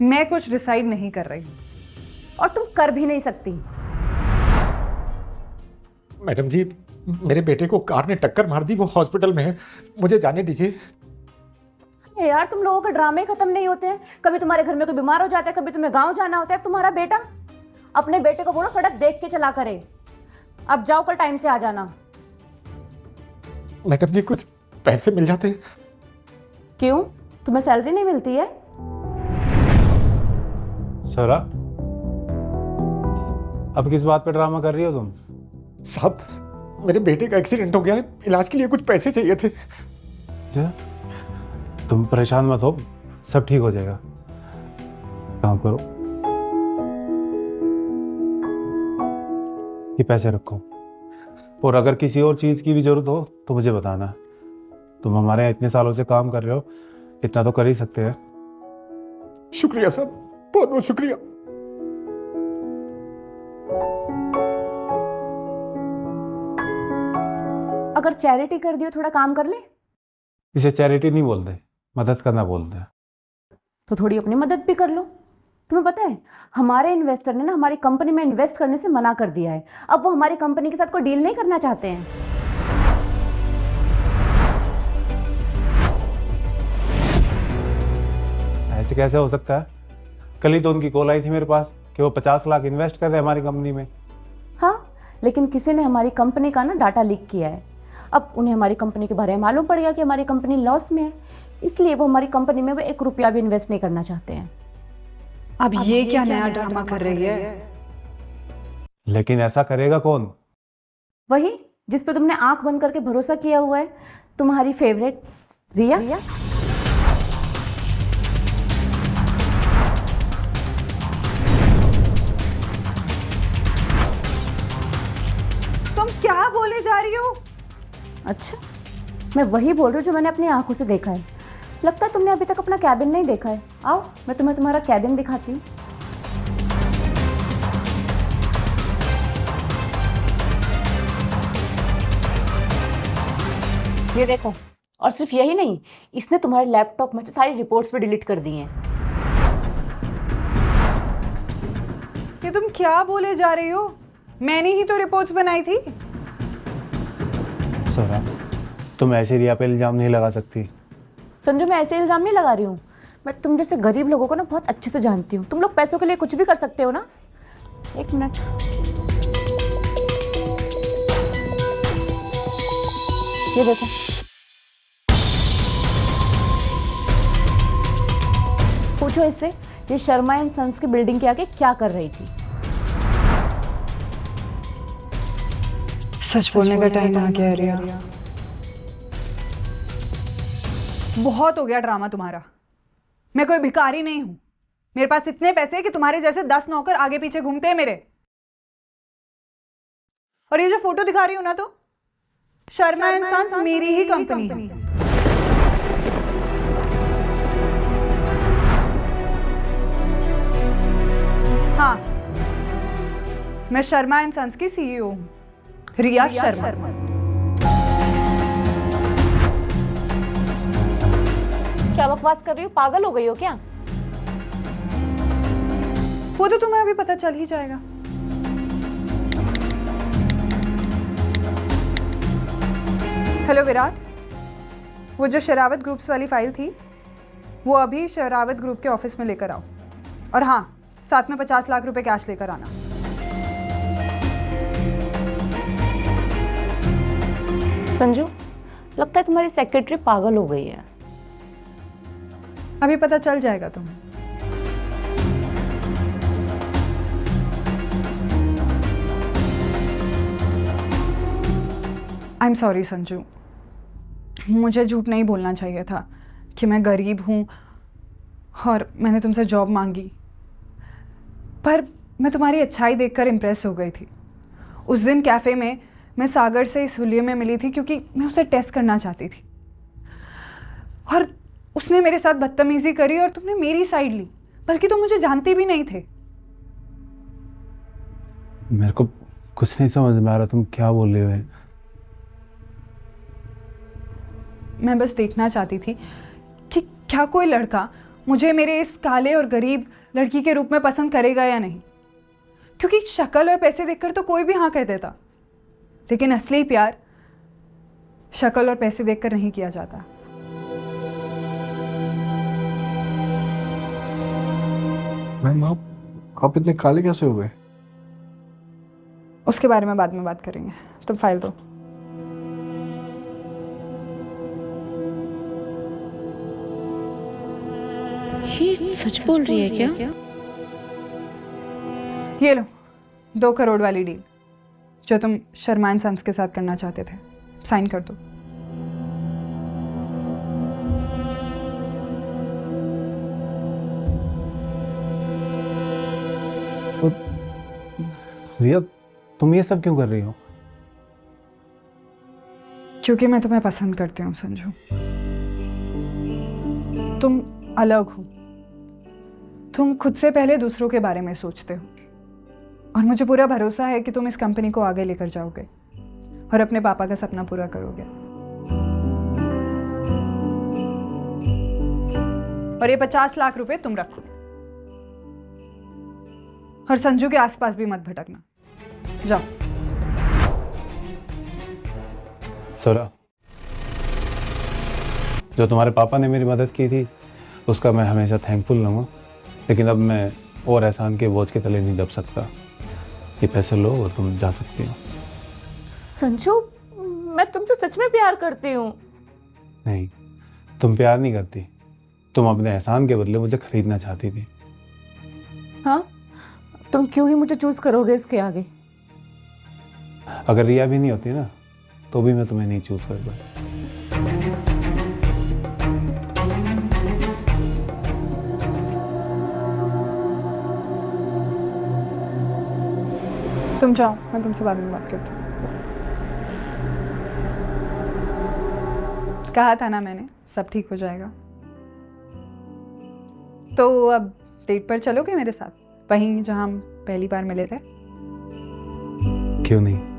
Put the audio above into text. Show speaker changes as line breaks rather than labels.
मैं कुछ डिसाइड नहीं कर रही हूँ।
और तुम कर भी नहीं सकती।
मैडम जी, मेरे बेटे को कार ने टक्कर मार दी, वो हॉस्पिटल में है, मुझे जाने दीजिए।
यार तुम लोगों के ड्रामे खत्म नहीं होते हैं। कभी तुम्हारे घर में कोई बीमार हो जाता है, कभी तुम्हें गांव जाना होता है। तुम्हारा बेटा, अपने बेटे को बोलो सड़क देख के चला करे। अब जाओ, कल टाइम से आ जाना।
मैडम जी, कुछ पैसे मिल जाते।
क्यों, तुम्हें सैलरी नहीं मिलती है?
सरा, अब किस बात पे ड्रामा कर रही हो तुम?
साहब, मेरे बेटे का एक्सीडेंट हो गया है, इलाज के लिए कुछ पैसे चाहिए थे।
तुम परेशान मत हो, सब ठीक हो जाएगा। काम करो, ये पैसे रखो, और अगर किसी और चीज की भी जरूरत हो तो मुझे बताना। तुम हमारे यहाँ इतने सालों से काम कर रहे हो, इतना तो कर ही सकते हैं।
शुक्रिया साहब, बहुत बहुत शुक्रिया।
अगर चैरिटी कर दियो, थोड़ा काम कर ले।
इसे चैरिटी नहीं बोलते, मदद करना बोलते हैं।
तो थोड़ी अपनी मदद भी कर लो। तुम्हें पता है, हमारे इन्वेस्टर ने ना हमारी कंपनी में इन्वेस्ट करने से मना कर दिया है। अब वो हमारी कंपनी के साथ कोई डील नहीं करना चाहते हैं।
ऐसे कैसे हो सकता है? कल ही तो उनकी कॉल आई थी मेरे पास कि वो 50 लाख इन्वेस्ट कर रहे हैं हमारी कंपनी में।
हाँ, लेकिन किसी ने हमारी कंपनी का ना डाटा लीक किया है। अब उन्हें हमारी कंपनी के बारे में मालूम पड़ गया कि हमारी कंपनी लॉस में है, इसलिए वो हमारी कंपनी में वो 1 रुपया भी इन्वेस्ट नहीं करना चाहते हैं।
अब ये क्या नया ड्रामा कर रही है?
लेकिन ऐसा करेगा कौन?
वही जिस पे तुमने आंख बंद करके भरोसा किया हुआ है, तुम्हारी फेवरेट रिया।
तुम क्या बोले जा रही हो?
अच्छा, मैं वही बोल रही हूँ जो मैंने अपनी आंखों से देखा है। लगता है तुमने अभी तक अपना कैबिन नहीं देखा है। आओ, मैं तुम्हें तुम्हारा कैबिन दिखाती हूँ। ये देखो, और सिर्फ यही नहीं, इसने तुम्हारे लैपटॉप में सारी रिपोर्ट्स भी डिलीट कर दी हैं।
ये तुम क्या बोले जा रही हो? मैंने ही तो रिपोर्ट्स बनाई थी।
सरा, तुम ऐसे रिया पे इल्जाम नहीं लगा सकती।
संजू, मैं ऐसे इल्जाम नहीं लगा रही हूँ। मैं तुम जैसे गरीब लोगों को ना बहुत अच्छे से जानती हूँ। तुम लोग पैसों के लिए कुछ भी कर सकते हो ना। 1 मिनट, ये देखो। पूछो इससे, ये शर्मा एंड सन्स की बिल्डिंग के आगे क्या कर रही थी?
सच बोलने का टाइम आ गया रिया। बहुत हो गया ड्रामा तुम्हारा। मैं कोई भिखारी नहीं हूं। मेरे पास इतने पैसे हैं कि तुम्हारे जैसे 10 नौकर आगे पीछे घूमते हैं मेरे। और ये जो फोटो दिखा रही हूं ना, तो शर्मा एंड सन्स मेरी ही कंपनी है। हाँ, मैं शर्मा एंड सन्स की सीईओ हूं, रिया शर्मा।
क्या बकवास कर रही हो? पागल हो गई हो क्या?
वो तो तुम्हें अभी पता चल ही जाएगा। हेलो विराट, वो जो शरावत ग्रुप्स वाली फाइल थी, वो अभी शरावत ग्रुप के ऑफिस में लेकर आओ। और हाँ, साथ में 50 लाख रुपए कैश लेकर आना।
संजू, लगता है तुम्हारी सेक्रेटरी पागल हो गई है।
अभी पता चल जाएगा तुम्हें। आई एम सॉरी संजू, मुझे झूठ नहीं बोलना चाहिए था कि मैं गरीब हूँ और मैंने तुमसे जॉब मांगी। पर मैं तुम्हारी अच्छाई देखकर इम्प्रेस हो गई थी। उस दिन कैफ़े में मैं सागर से इस हुलिये में मिली थी क्योंकि मैं उसे टेस्ट करना चाहती थी, और उसने मेरे साथ बदतमीजी करी और तुमने मेरी साइड ली, बल्कि तुम मुझे जानते भी नहीं थे।
मेरे को कुछ नहीं समझ में आ रहा, तुम क्या बोल रहे हो?
मैं बस देखना चाहती थी कि क्या कोई लड़का मुझे मेरे इस काले और गरीब लड़की के रूप में पसंद करेगा या नहीं, क्योंकि शक्ल और पैसे देखकर तो कोई भी हाँ कह देता, लेकिन असली प्यार शक्ल और पैसे देखकर नहीं किया जाता।
मैम आप इतने काले कैसे हो गए?
उसके बारे में बाद में बात करेंगे, तुम फाइल दो।
ये सच बोल रही है क्या?
ये लो 2 करोड़ वाली डील जो तुम शर्मा एंड सन्स के साथ करना चाहते थे, साइन कर दो।
रिया, तुम ये सब क्यों कर रही हो?
क्योंकि मैं तुम्हें पसंद करती हूँ संजू। तुम अलग हो, तुम खुद से पहले दूसरों के बारे में सोचते हो, और मुझे पूरा भरोसा है कि तुम इस कंपनी को आगे लेकर जाओगे और अपने पापा का सपना पूरा करोगे। और ये 50 लाख रुपए तुम रखो, और संजू के आसपास भी मत भटकना। जाओ।
सोरा, जो तुम्हारे पापा ने मेरी मदद की थी उसका मैं हमेशा थैंकफुल रहूँगा, लेकिन अब मैं और एहसान के बोझ के तले नहीं दब सकता। ये पैसे लो और तुम जा सकती हो।
संजू, मैं तुमसे सच में प्यार करती हूँ।
नहीं, तुम प्यार नहीं करती, तुम अपने एहसान के बदले मुझे खरीदना चाहती थी।
हाँ, तुम क्यों ही मुझे चूज करोगे इसके आगे?
अगर रिया भी नहीं होती ना तो भी मैं तुम्हें नहीं चूज करता।
तुम जाओ, मैं तुमसे बाद में बात करती हूँ। कहा था ना मैंने, सब ठीक हो जाएगा। तो अब डेट पर चलोगे मेरे साथ, वहीं जहाँ हम पहली बार मिले थे?
क्यों नहीं?